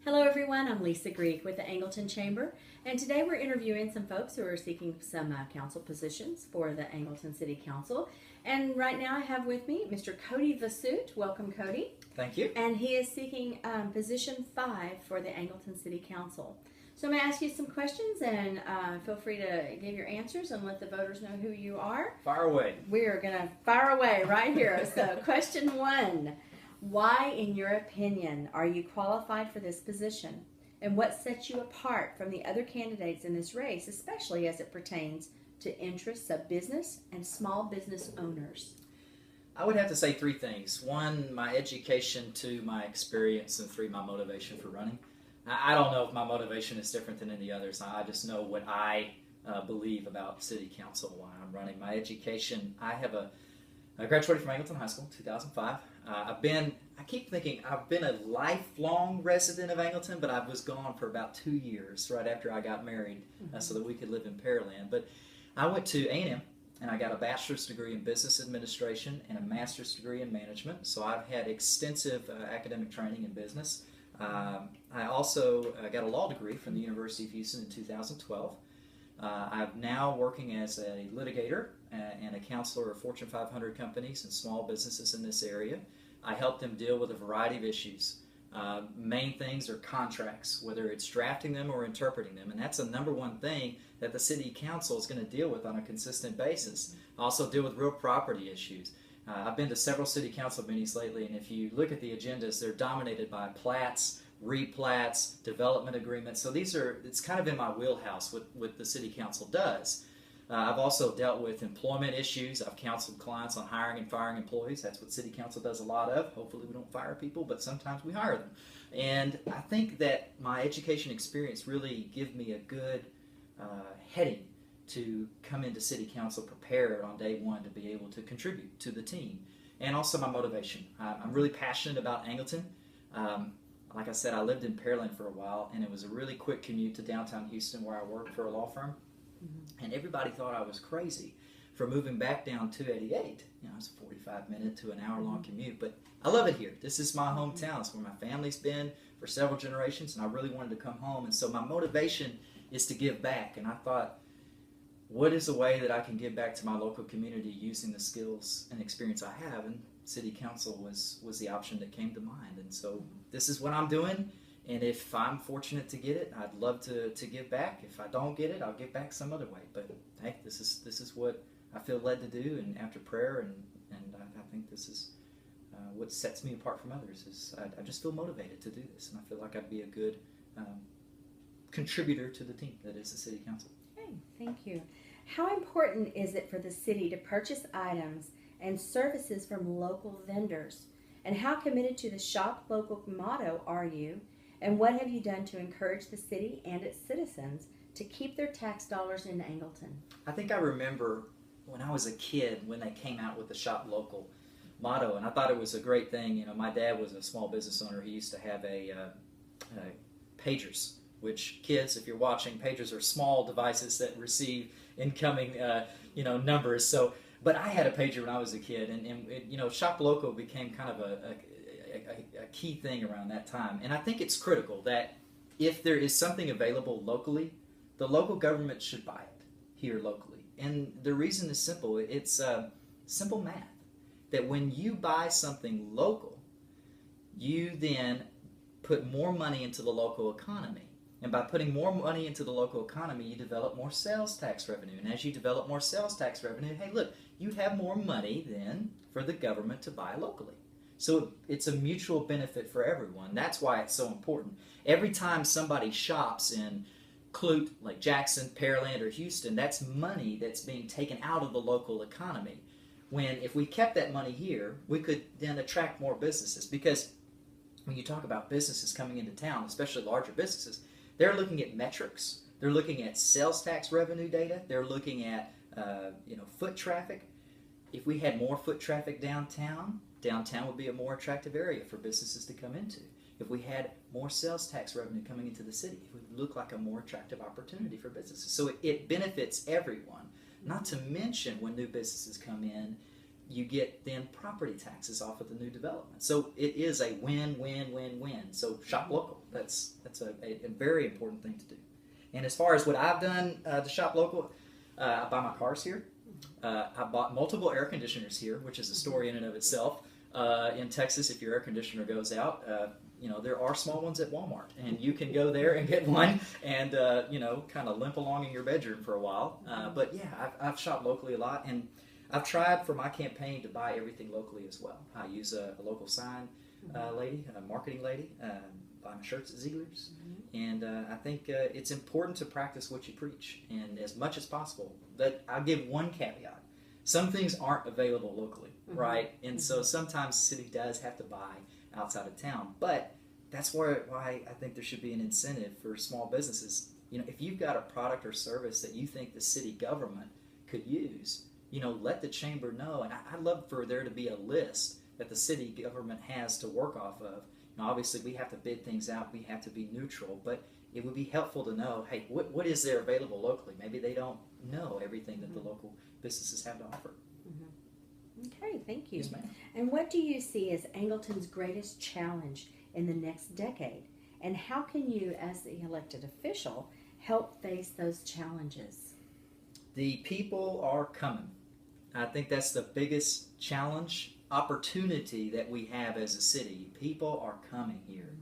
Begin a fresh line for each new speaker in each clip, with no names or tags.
Hello everyone, I'm Lisa Greek with the Angleton Chamber, and today we're interviewing some folks who are seeking some council positions for the Angleton City Council. And right now I have with me Mr. Cody Vasut. Welcome, Cody.
Thank you.
And he is seeking position 5 for the Angleton City Council. So I'm going to ask you some questions, and feel free to give your answers and let the voters know who you are.
Fire away.
We're going to fire away right here. So question 1. Why, in your opinion, are you qualified for this position? And what sets you apart from the other candidates in this race, especially as it pertains to interests of business and small business owners?
I would have to say 3 things. 1, my education; 2, my experience; and 3, my motivation for running. I don't know if my motivation is different than any others. I just know what I believe about city council, why I'm running. My education, I graduated from Angleton High School in 2005. I keep thinking I've been a lifelong resident of Angleton, but I was gone for about 2 years right after I got married, so that we could live in Pearland. But I went to A&M, and I got a bachelor's degree in business administration and a master's degree in management. So I've had extensive academic training in business. I also got a law degree from the University of Houston in 2012. I'm now working as a litigator and a counselor of Fortune 500 companies and small businesses in this area. I help them deal with a variety of issues. Main things are contracts, whether it's drafting them or interpreting them, and that's the number one thing that the city council is going to deal with on a consistent basis. I also deal with real property issues. I've been to several city council meetings lately, and if you look at the agendas, they're dominated by plats, replats, development agreements. So it's kind of in my wheelhouse what the city council does. I've also dealt with employment issues. I've counseled clients on hiring and firing employees. That's what city council does a lot of. Hopefully we don't fire people, but sometimes we hire them. And I think that my education experience really give me a good heading to come into city council prepared on day one to be able to contribute to the team. And also my motivation. I'm really passionate about Angleton. Like I said, I lived in Pearland for a while, and it was a really quick commute to downtown Houston where I worked for a law firm. And everybody thought I was crazy for moving back down 288. It's a 45-minute to an hour-long commute, but I love it here. This is my hometown. It's where my family's been for several generations, and I really wanted to come home. And so my motivation is to give back. And I thought, what is a way that I can give back to my local community using the skills and experience I have? And city council was the option that came to mind. And so this is what I'm doing. And if I'm fortunate to get it, I'd love to give back. If I don't get it, I'll give back some other way. But hey, this is what I feel led to do, and after prayer, and I think this is what sets me apart from others. Is I just feel motivated to do this, and I feel like I'd be a good contributor to the team that is the city council.
Okay, thank you. How important is it for the city to purchase items and services from local vendors? And how committed to the Shop Local motto are you? And what have you done to encourage the city and its citizens to keep their tax dollars in Angleton?
I think I remember when I was a kid when they came out with the Shop Local motto, and I thought it was a great thing. My dad was a small business owner. He used to have pagers, which kids, if you're watching, pagers are small devices that receive incoming numbers. So, but I had a pager when I was a kid, and Shop Local became kind of a key thing around that time. And I think it's critical that if there is something available locally, the local government should buy it here locally. And the reason is simple. It's simple math. That when you buy something local, you then put more money into the local economy. And by putting more money into the local economy, you develop more sales tax revenue. And as you develop more sales tax revenue, hey, look, you have more money then for the government to buy locally. So it's a mutual benefit for everyone. That's why it's so important. Every time somebody shops in Clute, like Jackson, Pearland, or Houston, that's money that's being taken out of the local economy. When if we kept that money here, we could then attract more businesses. Because when you talk about businesses coming into town, especially larger businesses, they're looking at metrics. They're looking at sales tax revenue data. They're looking at foot traffic. If we had more foot traffic downtown would be a more attractive area for businesses to come into. If we had more sales tax revenue coming into the city, it would look like a more attractive opportunity for businesses. So it benefits everyone. Not to mention when new businesses come in, you get then property taxes off of the new development. So it is a win-win-win-win. So shop local. That's a very important thing to do. And as far as what I've done to shop local, I buy my cars here. I bought multiple air conditioners here, which is a story in and of itself. In Texas, if your air conditioner goes out, there are small ones at Walmart, and you can go there and get one and, kind of limp along in your bedroom for a while. But yeah, I've shopped locally a lot, and I've tried for my campaign to buy everything locally as well. I use a local sign lady, a marketing lady, buy my shirts at Ziegler's. And I think it's important to practice what you preach, and as much as possible. But I'll give one caveat. Some things aren't available locally, right? And so sometimes the city does have to buy outside of town. But that's why I think there should be an incentive for small businesses. If you've got a product or service that you think the city government could use, let the chamber know. And I'd love for there to be a list that the city government has to work off of. Obviously, we have to bid things out. We have to be neutral. But it would be helpful to know, hey, what is there available locally? Maybe they don't know everything that the local businesses have to offer.
Okay, thank you.
Yes, ma'am.
And what do you see as Angleton's greatest challenge in the next decade? And how can you, as the elected official, help face those challenges?
The people are coming. I think that's the biggest challenge, opportunity that we have as a city. People are coming here.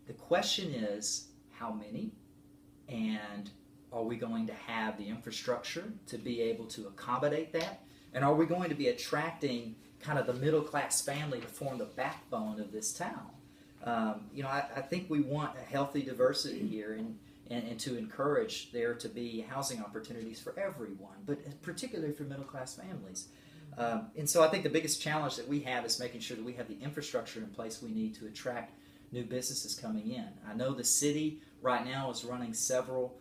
The question is, how many? And are we going to have the infrastructure to be able to accommodate that? And are we going to be attracting kind of the middle class family to form the backbone of this town? I think we want a healthy diversity here and to encourage there to be housing opportunities for everyone, but particularly for middle class families. And so I think the biggest challenge that we have is making sure that we have the infrastructure in place we need to attract new businesses coming in. I know the city right now is running several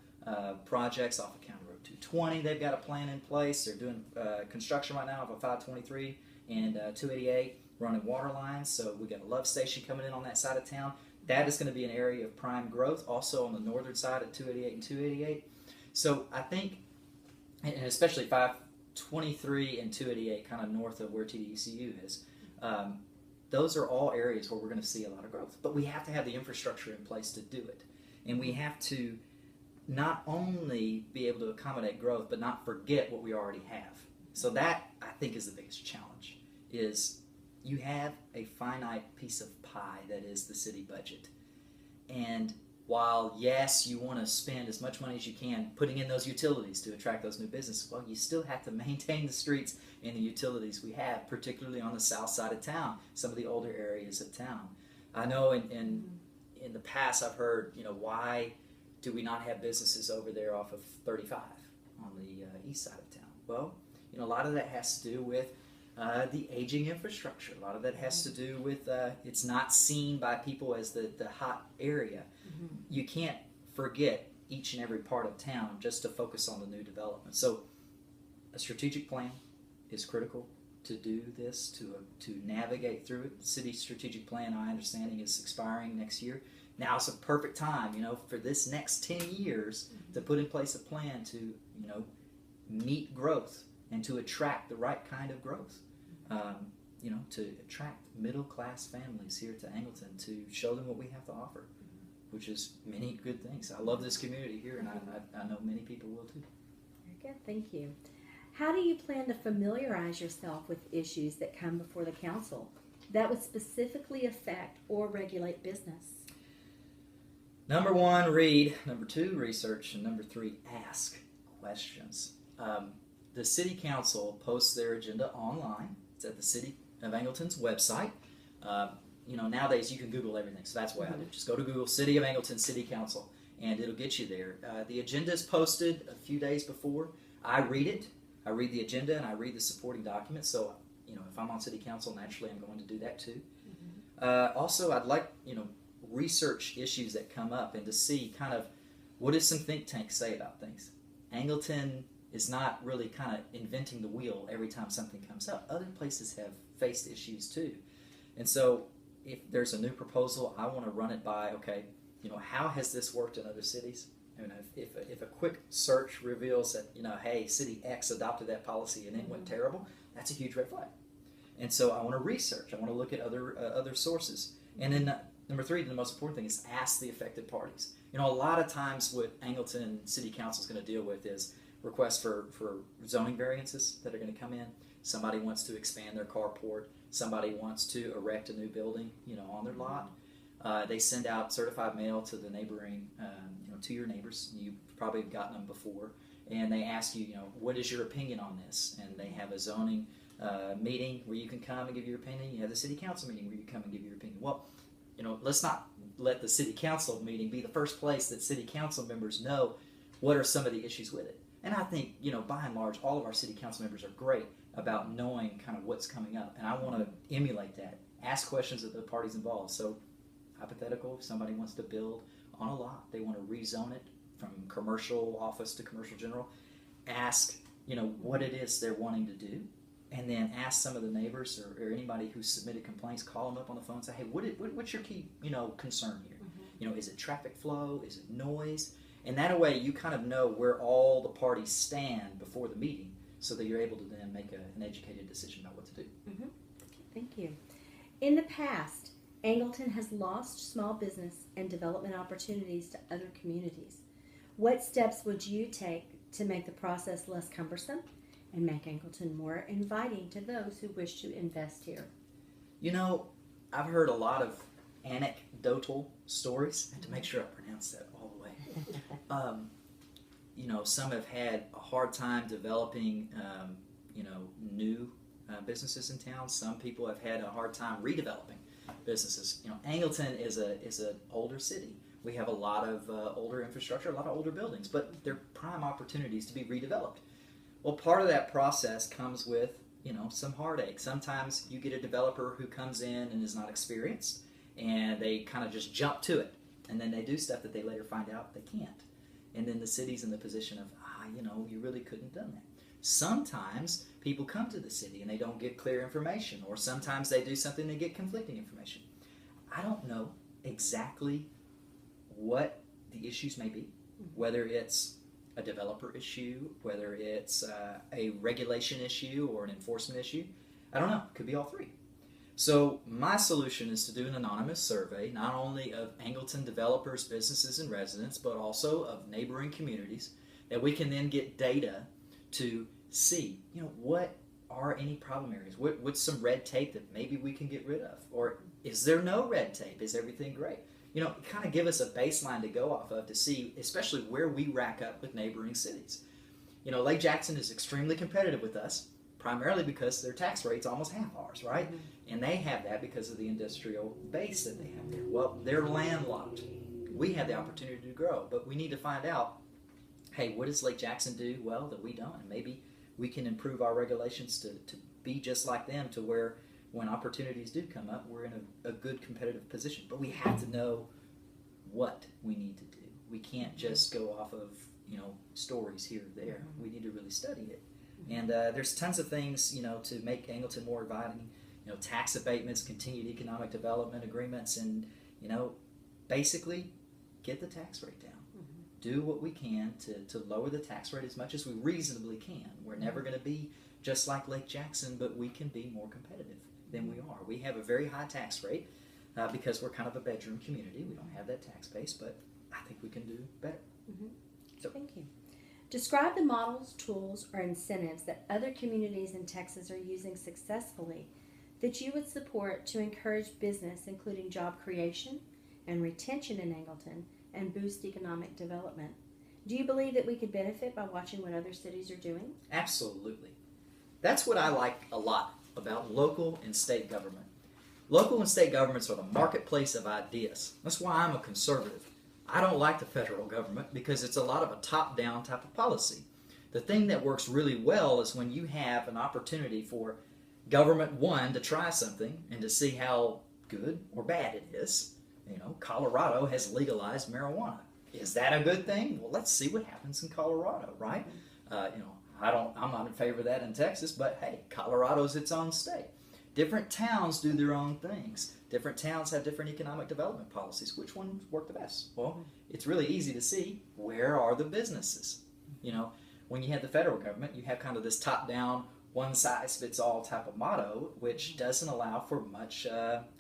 projects off of County Road 220. They've got a plan in place. They're doing construction right now of a 523 and 288, running water lines. So we've got a love station coming in on that side of town. That is going to be an area of prime growth, also on the northern side of 288 and 288. So I think, and especially 523 and 288, kind of north of where TDECU is, those are all areas where we're going to see a lot of growth. But we have to have the infrastructure in place to do it. And we have to not only be able to accommodate growth, but not forget what we already have. So that, I think, is the biggest challenge, is you have a finite piece of pie that is the city budget. And while, yes, you want to spend as much money as you can putting in those utilities to attract those new businesses, well, you still have to maintain the streets and the utilities we have, particularly on the south side of town, some of the older areas of town. I know in the past I've heard, why do we not have businesses over there off of 35 on the east side of town? Well, a lot of that has to do with the aging infrastructure. A lot of that has to do with it's not seen by people as the hot area. You can't forget each and every part of town just to focus on the new development. So a strategic plan is critical to do this, to navigate through it. The city's strategic plan, my understanding, is expiring next year. Now it's a perfect time, for this next 10 years to put in place a plan to, meet growth and to attract the right kind of growth. To attract middle-class families here to Angleton, to show them what we have to offer, which is many good things. I love this community here, and I know many people will too.
Very good, thank you. How do you plan to familiarize yourself with issues that come before the council that would specifically affect or regulate business?
Number 1, read. Number 2, research. And number 3, ask questions. The City Council posts their agenda online. It's at the City of Angleton's website. Nowadays you can Google everything, so that's what I do. Just go to Google City of Angleton City Council, and it'll get you there. The agenda is posted a few days before. I read it. I read the agenda, and I read the supporting documents. So, if I'm on City Council, naturally I'm going to do that too. Also, I'd like, research issues that come up and to see kind of what does some think tanks say about things. Angleton is not really kind of inventing the wheel every time something comes up. Other places have faced issues too. And so if there's a new proposal, I want to run it by, okay, how has this worked in other cities? If a quick search reveals that, hey, City X adopted that policy and it went terrible, that's a huge red flag. And so I want to research. I want to look at other sources. And then number three, the most important thing is ask the affected parties. A lot of times what Angleton City Council is going to deal with is requests for zoning variances that are going to come in. Somebody wants to expand their carport. Somebody wants to erect a new building, on their lot. They send out certified mail to the neighboring, to your neighbors. You've probably gotten them before. And they ask you, what is your opinion on this? And they have a zoning meeting where you can come and give your opinion. You have the city council meeting where you come and give your opinion. Well, let's not let the city council meeting be the first place that city council members know what are some of the issues with it. And I think, by and large, all of our city council members are great about knowing kind of what's coming up. And I want to emulate that. Ask questions of the parties involved. So, hypothetical, if somebody wants to build on a lot, they want to rezone it from commercial office to commercial general, ask, what it is they're wanting to do. And then ask some of the neighbors or anybody who submitted complaints, call them up on the phone and say, hey, what's your key, concern here? Mm-hmm. Is it traffic flow? Is it noise? And that way you kind of know where all the parties stand before the meeting so that you're able to then make an educated decision about what to do.
Mm-hmm. Thank you. In the past, Angleton has lost small business and development opportunities to other communities. What steps would you take to make the process less cumbersome and make Angleton more inviting to those who wish to invest here?
I've heard a lot of anecdotal stories, and to make sure I pronounce that all the way. Some have had a hard time developing, new businesses in town. Some people have had a hard time redeveloping businesses. Angleton is an older city. We have a lot of older infrastructure, a lot of older buildings, but they're prime opportunities to be redeveloped. Well, part of that process comes with, some heartache. Sometimes you get a developer who comes in and is not experienced, and they kind of just jump to it, and then they do stuff that they later find out they can't. And then the city's in the position of, you really couldn't have done that. Sometimes people come to the city and they don't get clear information, or sometimes they do something and they get conflicting information. I don't know exactly what the issues may be, whether it's a developer issue, whether it's a regulation issue or an enforcement issue. I don't know. It could be all three. So my solution is to do an anonymous survey, not only of Angleton developers, businesses, and residents, but also of neighboring communities, that we can then get data to see, what are any problem areas? What's some red tape that maybe we can get rid of? Or is there no red tape? Is everything great? Kind of give us a baseline to go off of to see, especially where we rack up with neighboring cities. Lake Jackson is extremely competitive with us, primarily because their tax rate's almost half ours, right? Mm-hmm. And they have that because of the industrial base that they have there. Well, they're landlocked. We have the opportunity to grow, but we need to find out, hey, what does Lake Jackson do well that we don't? And maybe we can improve our regulations to be just like them, to where when opportunities do come up, we're in a good competitive position. But we have to know what we need to do. We can't just go off of, stories here or there. We need to really study it. And there's tons of things, to make Angleton more inviting. Tax abatements, continued economic development agreements, and, basically get the tax rate down. Do what we can to lower the tax rate as much as we reasonably can. We're never going to be just like Lake Jackson, but we can be more competitive than we are. We have a very high tax rate because we're kind of a bedroom community. We don't have that tax base, but I think we can do better.
Mm-hmm. So, thank you. Describe the models, tools, or incentives that other communities in Texas are using successfully that you would support to encourage business, including job creation and retention in Angleton, and boost economic development. Do you believe that we could benefit by watching what other cities are doing?
Absolutely. That's what I like a lot about local and state government. Local and state governments are the marketplace of ideas. That's why I'm a conservative. I don't like the federal government because it's a lot of a top-down type of policy. The thing that works really well is when you have an opportunity for government one to try something and to see how good or bad it is. Colorado has legalized marijuana. Is that a good thing? Well, let's see what happens in Colorado, right? I'm not in favor of that in Texas, but hey, Colorado's its own state. Different towns do their own things. Different towns have different economic development policies. Which ones work the best? Well, it's really easy to see where are the businesses. When you have the federal government, you have kind of this top-down one-size-fits-all type of motto, which doesn't allow for much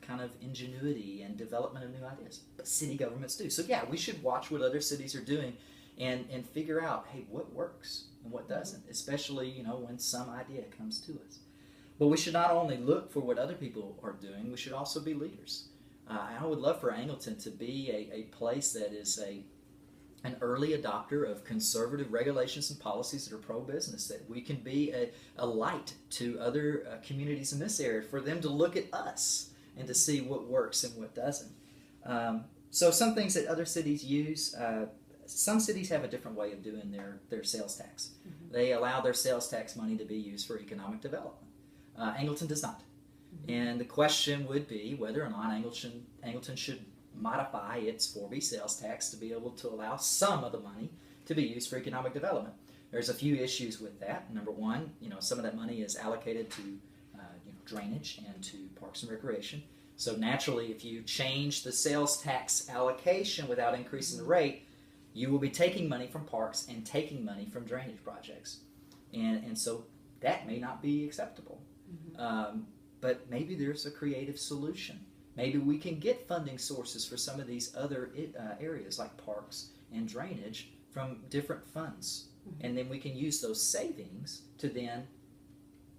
kind of ingenuity and development of new ideas. But city governments do. So yeah, we should watch what other cities are doing and figure out, hey, what works and what doesn't, especially, when some idea comes to us. But we should not only look for what other people are doing, we should also be leaders. I would love for Angleton to be a place that is an early adopter of conservative regulations and policies that are pro-business, that we can be a light to other communities in this area for them to look at us and to see what works and what doesn't. So some things that other cities use, some cities have a different way of doing their sales tax. Mm-hmm. They allow their sales tax money to be used for economic development. Angleton does not. Mm-hmm. And the question would be whether or not Angleton should modify its 4B sales tax to be able to allow some of the money to be used for economic development. There's a few issues with that. Number one, some of that money is allocated to drainage and to parks and recreation. So naturally, if you change the sales tax allocation without increasing the rate, you will be taking money from parks and taking money from drainage projects. And so that may not be acceptable. Mm-hmm. But maybe there's a creative solution. Maybe we can get funding sources for some of these other areas like parks and drainage from different funds. Mm-hmm. And then we can use those savings to then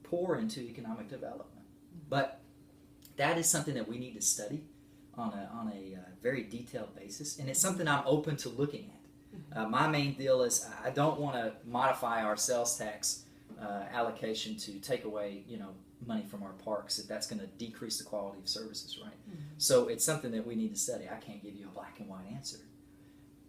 pour into economic development. Mm-hmm. But that is something that we need to study on a very detailed basis. And it's something I'm open to looking at. Mm-hmm. My main deal is I don't want to modify our sales tax allocation to take away, money from our parks, if that's going to decrease the quality of services, right? Mm-hmm. So it's something that we need to study. I can't give you a black and white answer.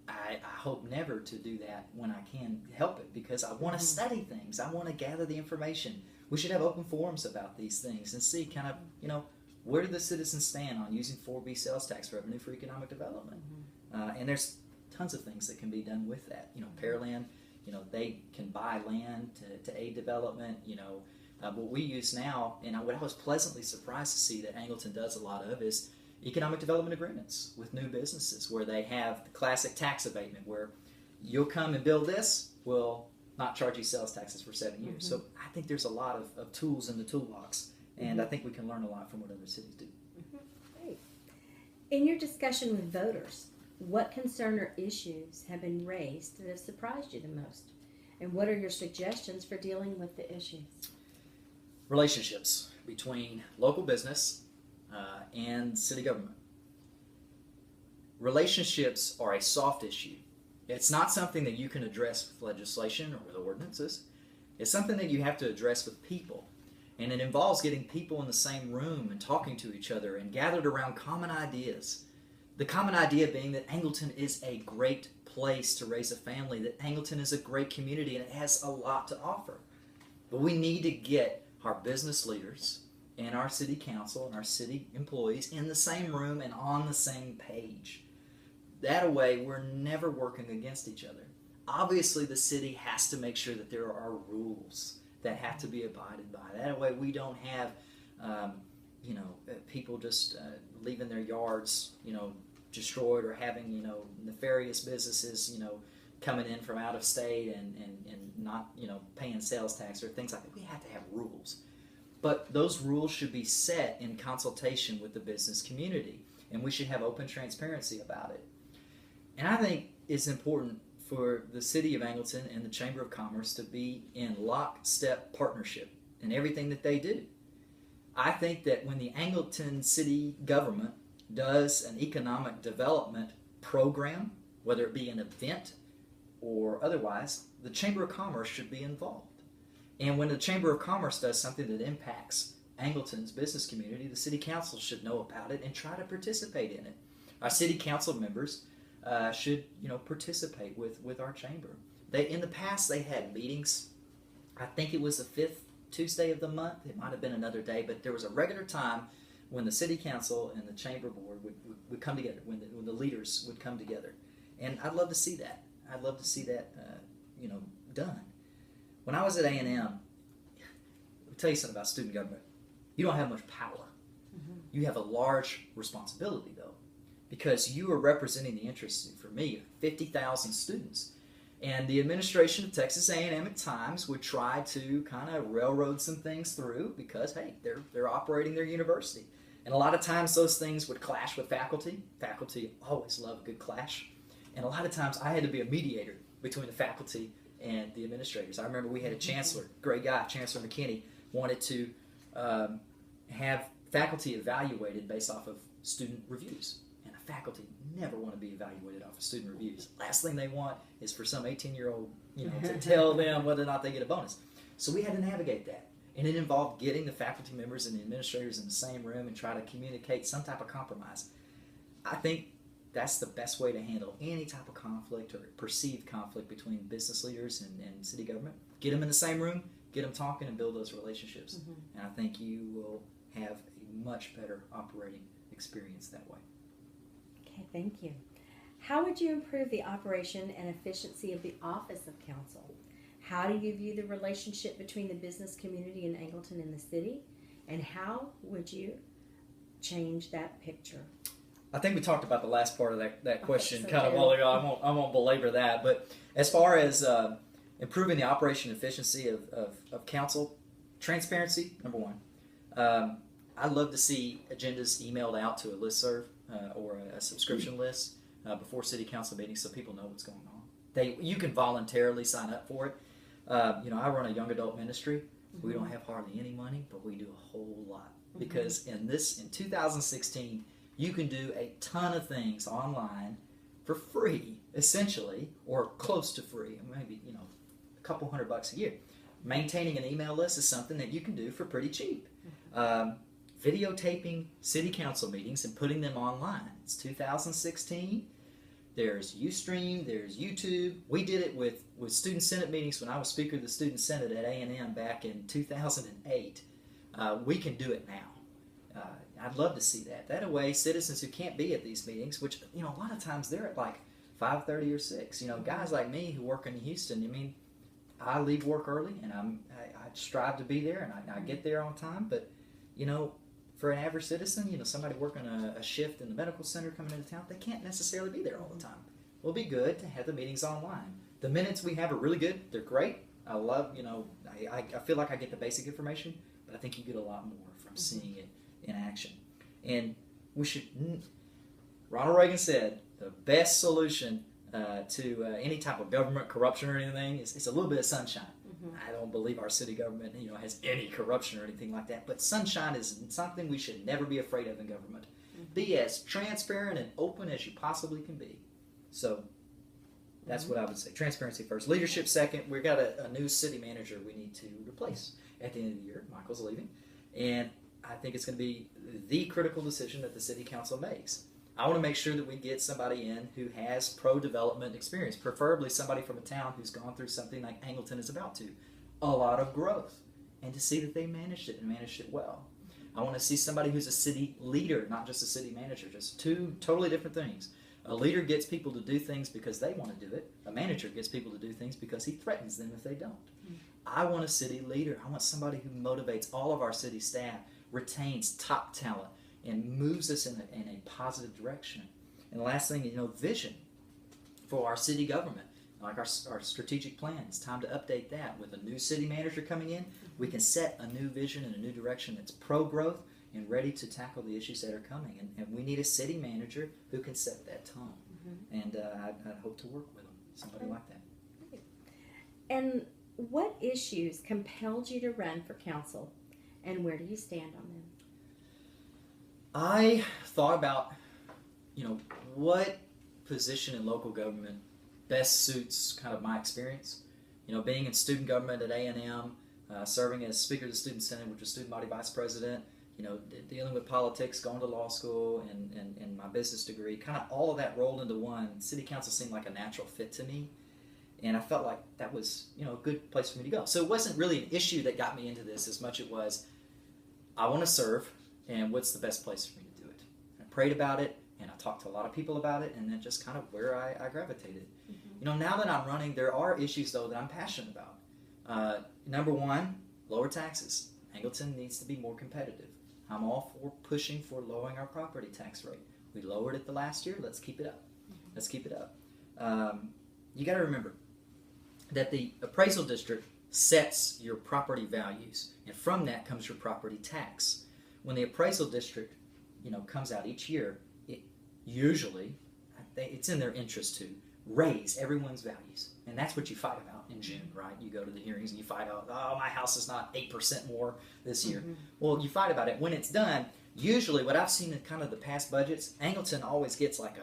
I hope never to do that when I can help it, because I want to study things. I want to gather the information. We should have open forums about these things and see kind of, where do the citizens stand on using 4B sales tax revenue for economic development? Mm-hmm. And there's tons of things that can be done with that. Pearland, they can buy land to aid development, what we use now, and what I was pleasantly surprised to see that Angleton does a lot of, is economic development agreements with new businesses, where they have the classic tax abatement, where you'll come and build this, we'll not charge you sales taxes for 7 years. Mm-hmm. So I think there's a lot of tools in the toolbox, and mm-hmm. I think we can learn a lot from what other cities do.
Mm-hmm. Great. In your discussion with voters, what concern or issues have been raised that have surprised you the most? And what are your suggestions for dealing with the issues?
Relationships between local business and city government. Relationships are a soft issue. It's not something that you can address with legislation or with ordinances. It's something that you have to address with people. And it involves getting people in the same room and talking to each other and gathered around common ideas. The common idea being that Angleton is a great place to raise a family, that Angleton is a great community and it has a lot to offer. But we need to get our business leaders and our city council and our city employees in the same room and on the same page. That way, we're never working against each other. Obviously, the city has to make sure that there are rules that have to be abided by. That way, we don't have, people just leaving their yards, destroyed, or having, nefarious businesses, coming in from out of state and not, paying sales tax or things like that. We have to have rules. But those rules should be set in consultation with the business community, and we should have open transparency about it. And I think it's important for the City of Angleton and the Chamber of Commerce to be in lockstep partnership in everything that they do. I think that when the Angleton City government does an economic development program, whether it be an event or otherwise, the Chamber of Commerce should be involved. And when the Chamber of Commerce does something that impacts Angleton's business community, the City Council should know about it and try to participate in it. Our City Council members should, participate with our Chamber. In the past, they had meetings. I think it was the 5th Tuesday of the month. It might have been another day, but there was a regular time when the City Council and the Chamber Board would come together, when the leaders would come together. And I'd love to see that. I'd love to see that, done. When I was at A&M, let me tell you something about student government. You don't have much power. Mm-hmm. You have a large responsibility, though, because you are representing the interests, for me, of 50,000 students. And the administration of Texas A&M at times would try to kind of railroad some things through because, hey, they're operating their university. And a lot of times those things would clash with faculty. Faculty always love a good clash. And a lot of times I had to be a mediator between the faculty and the administrators. I remember we had a chancellor, great guy, Chancellor McKinney, wanted to have faculty evaluated based off of student reviews. And the faculty never want to be evaluated off of student reviews. Last thing they want is for some 18-year-old, to tell them whether or not they get a bonus. So we had to navigate that. And it involved getting the faculty members and the administrators in the same room and try to communicate some type of compromise. I think that's the best way to handle any type of conflict or perceived conflict between business leaders and city government. Get them in the same room, get them talking, and build those relationships. And I think you will have a much better operating experience that way.
Okay, thank you. How would you improve the operation and efficiency of the office of council? How do you view the relationship between the business community in Angleton and the city? And how would you change that picture?
I think we talked about the last part of that question
so
kind of a while ago. I won't belabor that. But as far as improving the operation and efficiency of council, transparency, number one. I'd love to see agendas emailed out to a listserv or a subscription list before city council meetings so people know what's going on. You can voluntarily sign up for it. I run a young adult ministry. We don't have hardly any money, but we do a whole lot. Because in 2016, you can do a ton of things online for free, essentially, or close to free, maybe a couple $100 a year. Maintaining an email list is something that you can do for pretty cheap. Videotaping city council meetings and putting them online. It's 2016. There's Ustream, there's YouTube. We did it with student senate meetings when I was speaker of the student senate at A&M back in 2008. We can do it now. I'd love to see that. That way, citizens who can't be at these meetings, which a lot of times they're at like 5:30 or 6. Guys like me who work in Houston. I leave work early and I strive to be there and I get there on time. But for an average citizen, somebody working a shift in the medical center coming into town, they can't necessarily be there all the time. It'll be good to have the meetings online. The minutes we have are really good. They're great. I love, I feel like I get the basic information, but I think you get a lot more from seeing it in action. And we should, Ronald Reagan said, the best solution to any type of government corruption or anything is a little bit of sunshine. I don't believe our city government, has any corruption or anything like that. But sunshine is something we should never be afraid of in government. Be as transparent and open as you possibly can be. So that's what I would say. Transparency first. Leadership second. We've got a new city manager we need to replace at the end of the year. Michael's leaving. And I think it's going to be the critical decision that the city council makes. I want to make sure that we get somebody in who has pro-development experience, preferably somebody from a town who's gone through something like Angleton is about to. A lot of growth. And to see that they managed it and managed it well. I want to see somebody who's a city leader, not just a city manager. Just two totally different things. A leader gets people to do things because they want to do it. A manager gets people to do things because he threatens them if they don't. I want a city leader. I want somebody who motivates all of our city staff, retains top talent, and moves us in a positive direction. And the last thing, vision for our city government, like our strategic plan. It's time to update that. With a new city manager coming in, we can set a new vision and a new direction that's pro-growth and ready to tackle the issues that are coming. And we need a city manager who can set that tone. And I'd hope to work with them, somebody like that.
And what issues compelled you to run for council, and where do you stand on them?
I thought about, what position in local government best suits kind of my experience. Being in student government at A&M, serving as Speaker of the Student Senate, which was Student Body Vice President, dealing with politics, going to law school, and my business degree, kind of all of that rolled into one. City council seemed like a natural fit to me. And I felt like that was, a good place for me to go. So it wasn't really an issue that got me into this as much as it was, I want to serve, and what's the best place for me to do it? I prayed about it, and I talked to a lot of people about it, and then just kind of where I gravitated. Now that I'm running, there are issues, though, that I'm passionate about. Number one, lower taxes. Angleton needs to be more competitive. I'm all for pushing for lowering our property tax rate. We lowered it the last year. Let's keep it up. Let's keep it up. You got to remember, that the appraisal district sets your property values, and from that comes your property tax. When the appraisal district, comes out each year, it's in their interest to raise everyone's values, and that's what you fight about in June, right? You go to the hearings and you fight out, oh, my house is not 8% more this year. Well, you fight about it. When it's done, usually what I've seen in kind of the past budgets, Angleton always gets like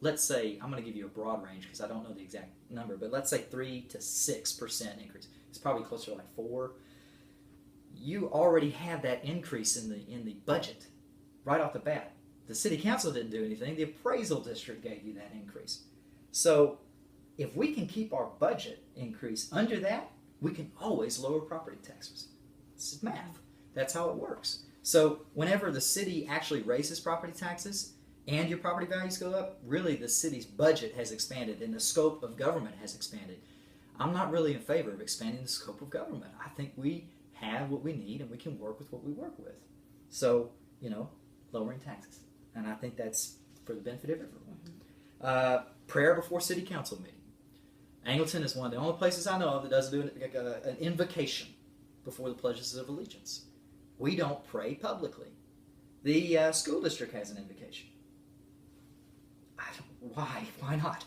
let's say, I'm going to give you a broad range because I don't know the exact number, but let's say 3 to 6% increase. It's probably closer to like 4. You already have that increase in the budget right off the bat. The city council didn't do anything. The appraisal district gave you that increase. So if we can keep our budget increase under that, we can always lower property taxes. This is math. That's how it works. So whenever the city actually raises property taxes and your property values go up, really the city's budget has expanded and the scope of government has expanded. I'm not really in favor of expanding the scope of government. I think we have what we need and we can work with what we work with. So, lowering taxes. And I think that's for the benefit of everyone. Prayer before city council meeting. Angleton is one of the only places I know of that doesn't do an invocation before the pledges of allegiance. We don't pray publicly. The school district has an invocation. Why? Why not?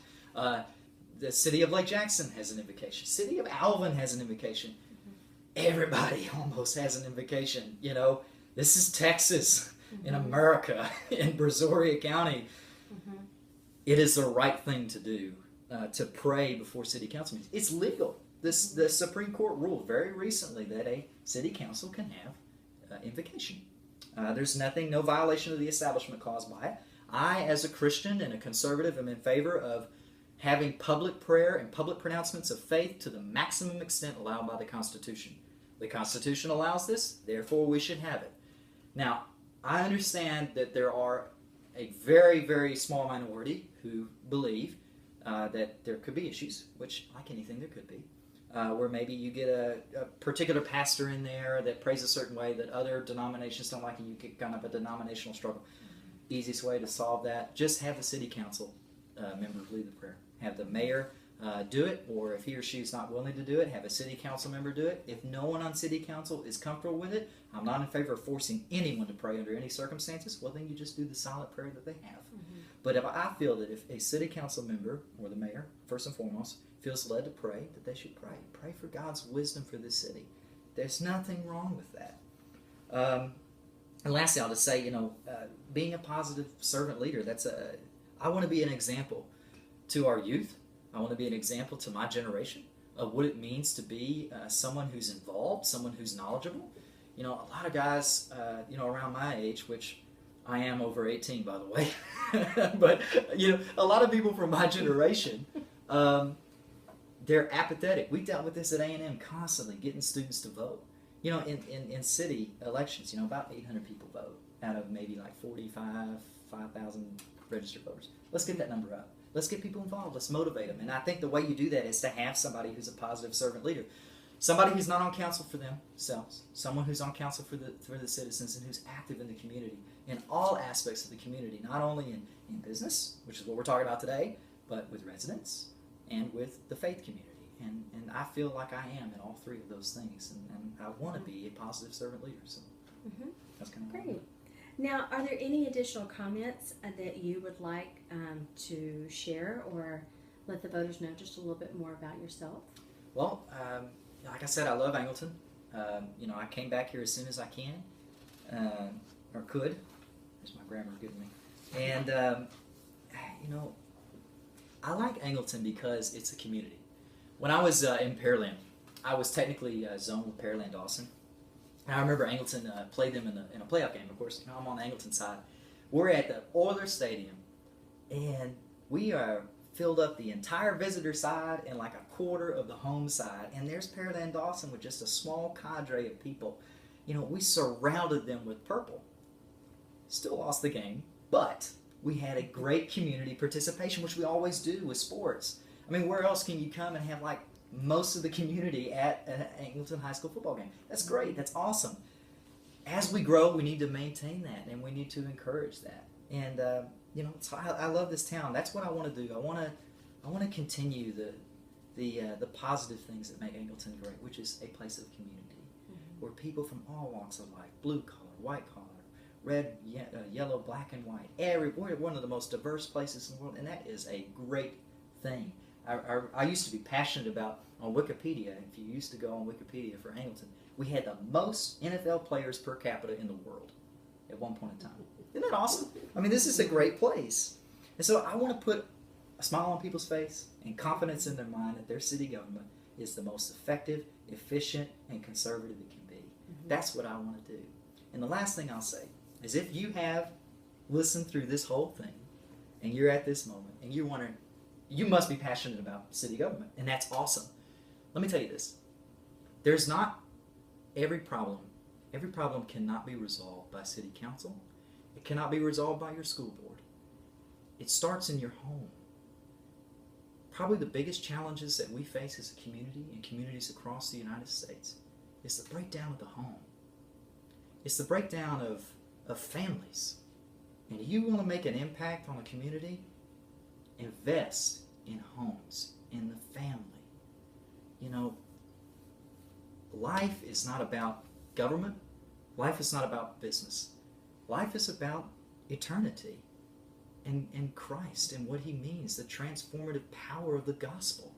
The city of Lake Jackson has an invocation. City of Alvin has an invocation. Everybody almost has an invocation. This is Texas in America, in Brazoria County. It is the right thing to do, to pray before city council meetings. It's legal. The Supreme Court ruled very recently that a city council can have invocation. There's no violation of the Establishment Clause by it. I, as a Christian and a conservative, am in favor of having public prayer and public pronouncements of faith to the maximum extent allowed by the Constitution. The Constitution allows this, therefore we should have it. Now, I understand that there are a very, very small minority who believe that there could be issues, which, like anything, there could be, where maybe you get a particular pastor in there that prays a certain way that other denominations don't like, and you get kind of a denominational struggle. Easiest way to solve that, just have the city council members lead the prayer. Have the mayor do it, or if he or she is not willing to do it, have a city council member do it. If no one on city council is comfortable with it, I'm not in favor of forcing anyone to pray under any circumstances. Well, then you just do the silent prayer that they have. But if I feel that if a city council member, or the mayor, first and foremost, feels led to pray, that they should pray. Pray for God's wisdom for this city. There's nothing wrong with that. And lastly, I'll just say, being a positive servant leader, I want to be an example to our youth. I want to be an example to my generation of what it means to be someone who's involved, someone who's knowledgeable. A lot of guys, around my age, which I am over 18, by the way, but, a lot of people from my generation, they're apathetic. We dealt with this at A&M constantly, getting students to vote. In city elections, about 800 people vote out of maybe like 5,000 registered voters. Let's get that number up. Let's get people involved. Let's motivate them. And I think the way you do that is to have somebody who's a positive servant leader. Somebody who's not on council for themselves. Someone who's on council for the citizens and who's active in the community, in all aspects of the community, not only in business, which is what we're talking about today, but with residents and with the faith community. And I feel like I am in all three of those things. And I want to be a positive servant leader. So that's kind of
great. Now, are there any additional comments that you would like to share or let the voters know just a little bit more about yourself?
Well, like I said, I love Angleton. I came back here as soon as I can, or could. There's my grammar giving me. And, I like Angleton because it's a community. When I was in Pearland, I was technically zoned with Pearland Dawson. And I remember Angleton played them in a playoff game, of course. I'm on the Angleton side. We're at the Oilers Stadium, and we are filled up the entire visitor side and like a quarter of the home side. And there's Pearland Dawson with just a small cadre of people. We surrounded them with purple. Still lost the game, but we had a great community participation, which we always do with sports. I mean, where else can you come and have like most of the community at an Angleton High School football game? That's great. That's awesome. As we grow, we need to maintain that, and we need to encourage that. And I love this town. That's what I want to do. I want to continue the positive things that make Angleton great, which is a place of community, where people from all walks of life, blue collar, white collar, red, yellow, black, and white. We're one of the most diverse places in the world, and that is a great thing. I used to be passionate about, on Wikipedia, if you used to go on Wikipedia for Angleton, we had the most NFL players per capita in the world at one point in time. Isn't that awesome? I mean, this is a great place. And so I want to put a smile on people's face and confidence in their mind that their city government is the most effective, efficient, and conservative it can be. That's what I want to do. And the last thing I'll say is, if you have listened through this whole thing and you're at this moment and you're wondering, you must be passionate about city government, and that's awesome. Let me tell you this. There's not every problem cannot be resolved by city council. It cannot be resolved by your school board. It starts in your home. Probably the biggest challenges that we face as a community and communities across the United States is the breakdown of the home. It's the breakdown of families. And you want to make an impact on a community, invest in homes, in the family. You know, life is not about government. Life is not about business. Life is about eternity and Christ and what he means, the transformative power of the gospel,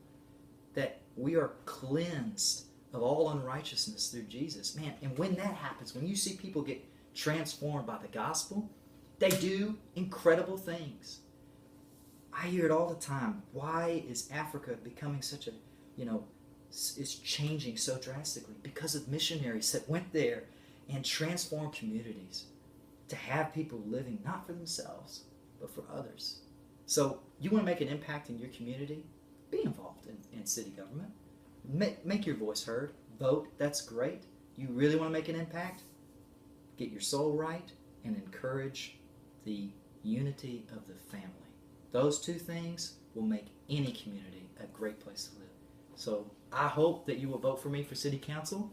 that we are cleansed of all unrighteousness through Jesus. Man, and when that happens, when you see people get transformed by the gospel, they do incredible things. I hear it all the time. Why is Africa becoming such a, is changing so drastically? Because of missionaries that went there and transformed communities to have people living not for themselves, but for others. So you want to make an impact in your community? Be involved in city government. Make your voice heard. Vote. That's great. You really want to make an impact? Get your soul right and encourage the unity of the family. Those two things will make any community a great place to live. So I hope that you will vote for me for city council.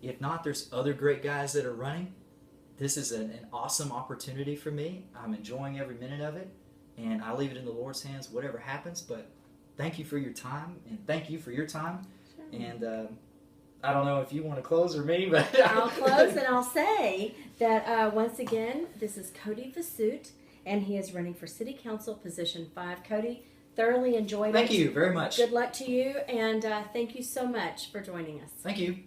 If not, there's other great guys that are running. This is an awesome opportunity for me. I'm enjoying every minute of it, and I leave it in the Lord's hands, whatever happens. But thank you for your time, and thank you for your time. Sure. And I don't know if you want to close or me, but
I'll close, and I'll say that once again, this is Cody Vasut, and he is running for City Council Position 5. Cody, thoroughly enjoyed it.
Thank you very much.
Good luck to you, and thank you so much for joining us.
Thank you.